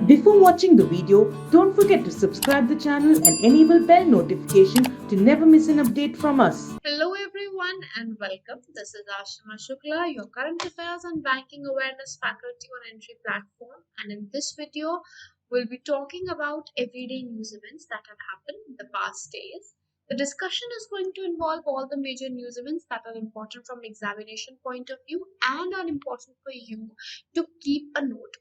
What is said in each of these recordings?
Before watching the video, don't forget to subscribe the channel and enable bell notification to never miss an update from us. Hello everyone and welcome. This is Ashima Shukla, your current affairs and banking awareness faculty on Entri platform, and in this video we'll be talking about everyday news events that have happened in the past days. The discussion is going to involve all the major news events that are important from examination point of view and are important for you to keep a note.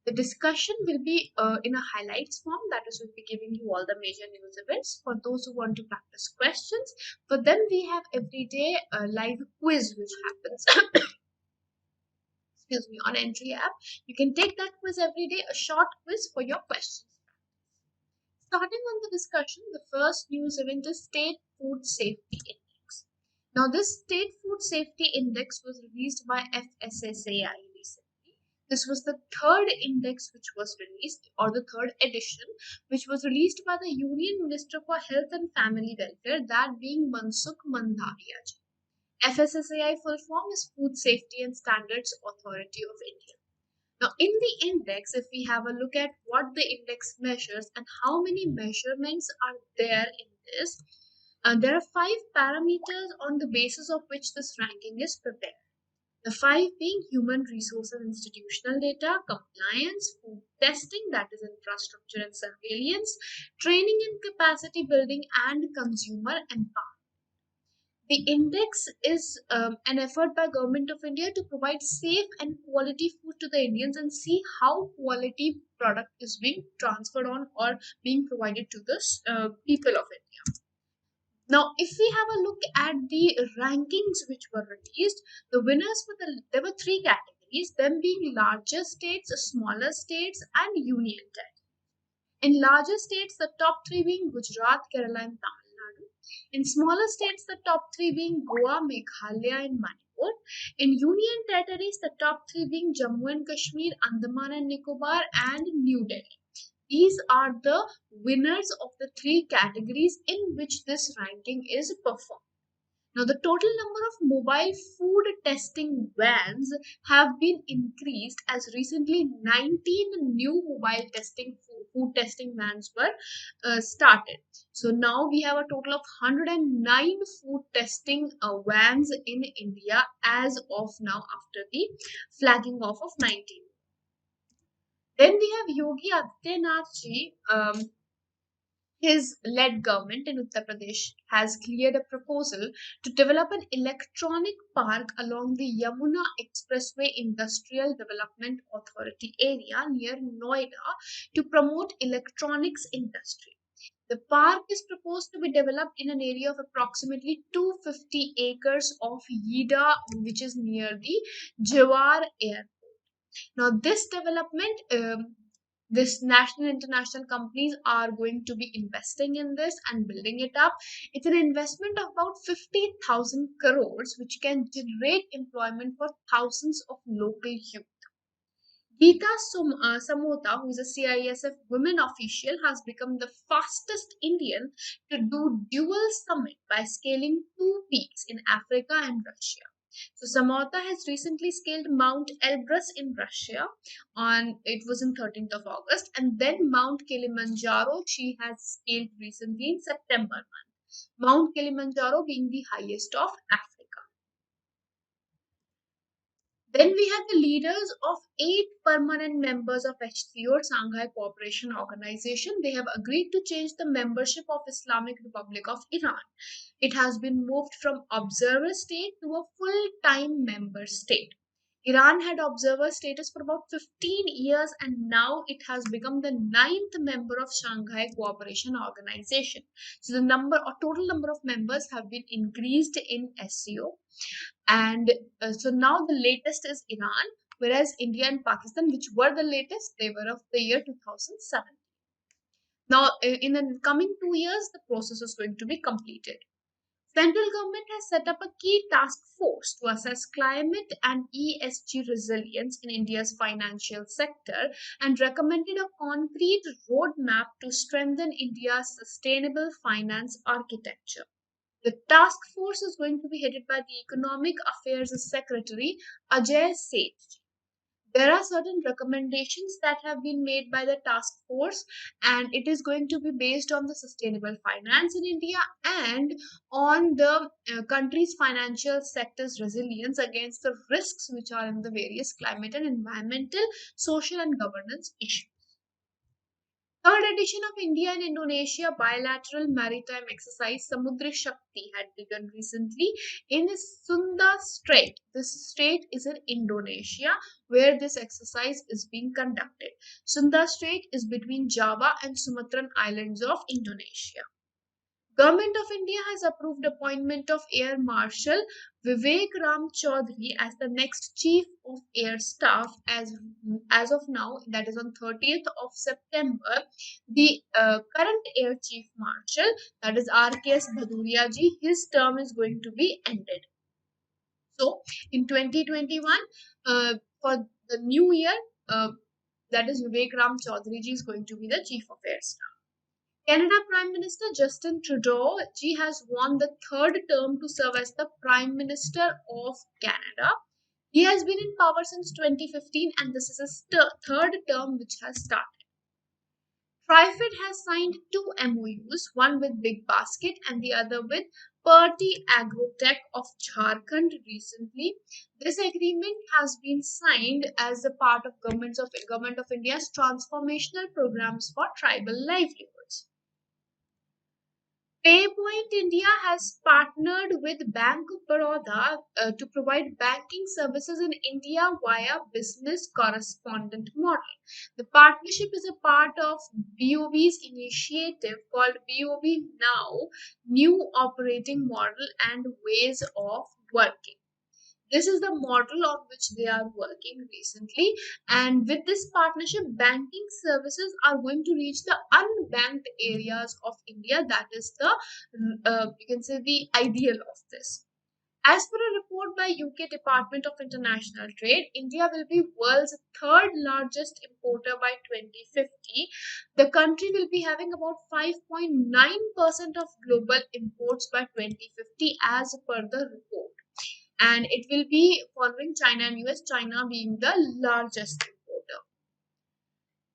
The discussion will be in a highlights form, that is, we'll be giving you all the major news events. For those who want to practice questions, for them we have everyday live quiz which happens excuse me, on Entri app. You can take that quiz every day, a short quiz for your questions. Starting on the discussion, the first news event is State Food Safety Index. Now, this State Food Safety Index was released by FSSAI recently. This was the third index which was released, or the third edition, which was released by the Union Minister for Health and Family Welfare, that being Mansukh Mandaviy. FSSAI full form is Food Safety and Standards Authority of India. Now, in the index, if we have a look at what the index measures and how many measurements are there in this, there are 5 parameters on the basis of which this ranking is prepared. The 5 being human resources and institutional data, compliance, food testing, that is infrastructure and surveillance, training and capacity building, and consumer empowerment. The index is an effort by Government of India to provide safe and quality food to the Indians and see how quality product is being transferred on or being provided to the people of India. Now, if we have a look at the rankings which were released, the winners there were 3 categories, them being larger states, smaller states, and union territories. In larger states, the top 3 being Gujarat, Kerala, and Tamil Nadu. In smaller states, the top 3 being Goa, Meghalaya, and Manipur. In union territories, the top 3 being Jammu and Kashmir, Andaman and Nicobar, and New Delhi. These are the winners of the 3 categories in which this ranking is performed. Now, the total number of mobile food testing vans have been increased, as recently 19 new mobile food testing vans were started. So now we have a total of 109 food testing vans in India as of now, after the flagging off of 19. Then we have Yogi Adityanath his led government in Uttar Pradesh has cleared a proposal to develop an electronic park along the Yamuna Expressway Industrial Development Authority area near Noida to promote electronics industry. The park is proposed to be developed in an area of approximately 250 acres of YEIDA, which is near the Jewar Airport. Now, this development, this national and international companies are going to be investing in this and building it up. It's an investment of about 50,000 crores, which can generate employment for thousands of local youth. Geeta Samota, who is a CISF women official, has become the fastest Indian to do dual summit by scaling 2 peaks in Africa and Russia. So Samota has recently scaled Mount Elbrus in Russia it was in 13th of August, and then Mount Kilimanjaro she has scaled recently in September month. Mount Kilimanjaro being the highest of Africa. Then we have the leaders of 8 permanent members of HCO, Shanghai Cooperation Organization. They have agreed to change the membership of Islamic Republic of Iran. It has been moved from observer state to a full-time member state. Iran had observer status for about 15 years, and now it has become the 9th member of Shanghai Cooperation Organization. So the total number of members have been increased in SCO. And so now the latest is Iran, whereas India and Pakistan, which were the latest, they were of the year 2007. Now, in the coming 2 years, the process is going to be completed. Central government has set up a key task force to assess climate and ESG resilience in India's financial sector and recommended a concrete roadmap to strengthen India's sustainable finance architecture. The task force is going to be headed by the Economic Affairs Secretary Ajay Seth. There are certain recommendations that have been made by the task force, and it is going to be based on the sustainable finance in India and on the country's financial sector's resilience against the risks which are in the various climate and environmental, social, and governance issues. Third edition of India and Indonesia bilateral maritime exercise Semudra Shakti had begun recently in Sunda Strait. This strait is in Indonesia where this exercise is being conducted. Sunda Strait is between Java and Sumatran Islands of Indonesia. Government of India has approved appointment of Air Marshal Vivek Ram Chaudhary as the next Chief of Air Staff as of now, that is on 30th of September. The current Air Chief Marshal, that is RKS Bhaduria ji, his term is going to be ended. So in 2021, for the new year, that is Vivek Ram Chaudhary ji is going to be the Chief of Air Staff. Canada Prime Minister Justin Trudeau ji has won the third term to serve as the Prime Minister of Canada. He has been in power since 2015 and this is his third term which has started. TRIFED has signed two MOUs, one with Big Basket and the other with PurtyAgrotech of Jharkhand recently. This agreement has been signed as a part of Government of India's transformational programs for tribal livelihoods. PayPoint India has partnered with Bank of Baroda to provide banking services in India via business correspondent model. The partnership is a part of BOB's initiative called BOB Now, New Operating Model and Ways of Working. This is the model on which they are working recently, and with this partnership, banking services are going to reach the unbanked areas of India. That is the you can say the ideal of this. As per a report by UK Department of International Trade, India will be world's third largest importer by 2050. The country will be having about 5.9% of global imports by 2050 as per the report. And it will be following China and US, China being the largest importer.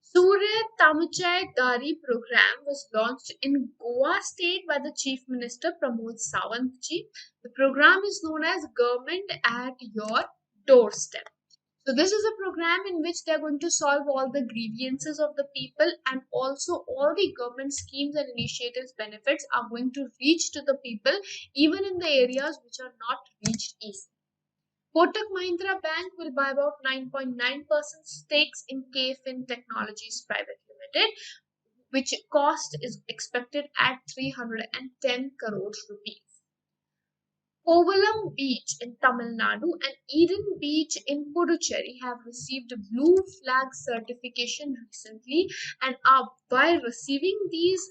Surya Tamuchai Dari program was launched in Goa state by the Chief Minister Pramod Sawant ji. The program is known as Government at Your Doorstep. So this is a program in which they are going to solve all the grievances of the people, and also all the government schemes and initiatives benefits are going to reach to the people even in the areas which are not reached easily. Kotak Mahindra Bank will buy about 9.9% stakes in KFin Technologies Private Limited, which cost is expected at 310 crores rupees. Kovalam Beach in Tamil Nadu and Eden Beach in Puducherry have received Blue Flag certification recently, and by receiving these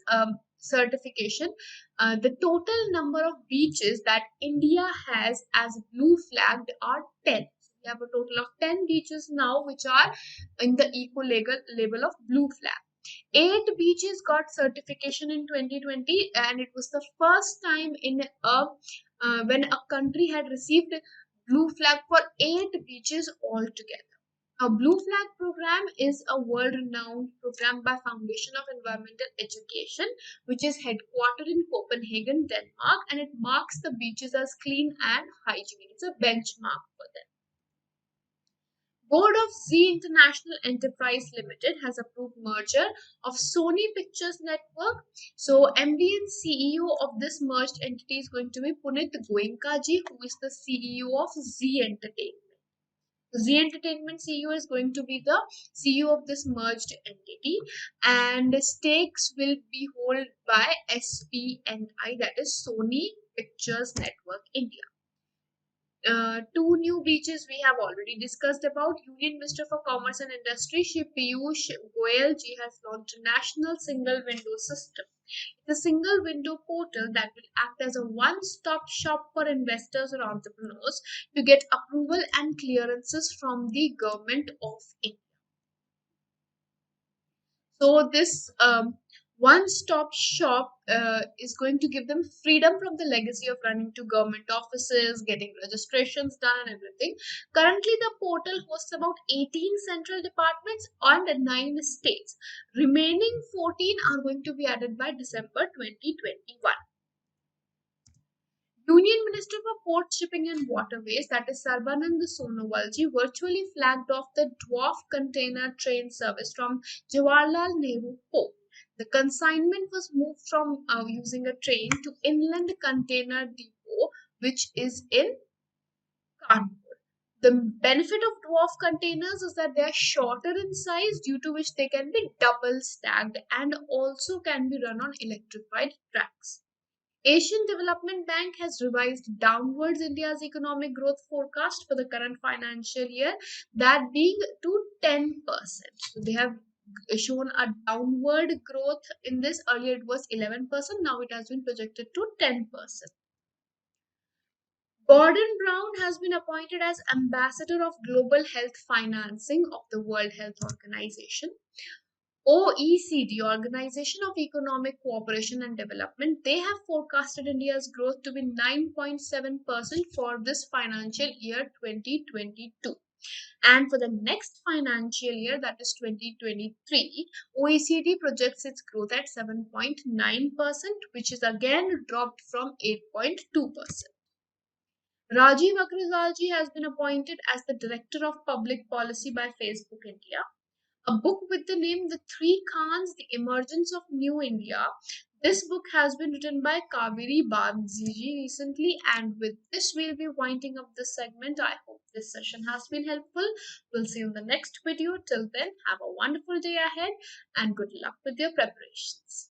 certification, the total number of beaches that India has as blue flagged are 10. So we have a total of 10 beaches now which are in the label of blue flag. 8 beaches got certification in 2020, and it was the first time in when a country had received blue flag for 8 beaches altogether. A Blue Flag program is a world-renowned program by Foundation of Environmental Education, which is headquartered in Copenhagen, Denmark, and it marks the beaches as clean and hygienic. It's a benchmark for them. Board of Zee International Enterprise Limited has approved merger of Sony Pictures Network. So MD and CEO of this merged entity is going to be Punit Goenka ji, who is the CEO of Zee Entertainment. Zee Entertainment CEO is going to be the CEO of this merged entity, and stakes will be held by SPNI, that is Sony Pictures Network India. 2 new beaches we have already discussed about. Union Minister for Commerce and Industry, Shri Piyush Goyal ji, has launched a national single window system. It's a single window portal that will act as a one-stop shop for investors or entrepreneurs to get approval and clearances from the government of India. So this one-stop shop is going to give them freedom from the legacy of running to government offices, getting registrations done and everything. Currently, the portal hosts about 18 central departments and 9 states. Remaining 14 are going to be added by December 2021. Union Minister for Port Shipping and Waterways, that is Sarbananda Sonowal ji, virtually flagged off the dwarf container train service from Jawaharlal Nehru Port. The consignment was moved from using a train to inland container depot, which is in Kanpur. The benefit of dwarf containers is that they are shorter in size, due to which they can be double stacked and also can be run on electrified tracks. Asian Development Bank has revised downwards India's economic growth forecast for the current financial year, that being to 10%. So they have shown a downward growth in this. Earlier it was 11%, now it has been projected to 10%. Gordon Brown has been appointed as Ambassador of Global Health Financing of the World Health Organization. OECD, Organization of Economic Cooperation and Development, they have forecasted India's growth to be 9.7% for this financial year 2022. And for the next financial year, that is 2023, OECD projects its growth at 7.9%, which is again dropped from 8.2%. Rajiv Agrawalji has been appointed as the Director of Public Policy by Facebook India. A book with the name The Three Khans, The Emergence of New India. This book has been written by Kaveri Babziji recently, and with this we'll be winding up this segment. I hope this session has been helpful. We'll see you in the next video. Till then, have a wonderful day ahead and good luck with your preparations.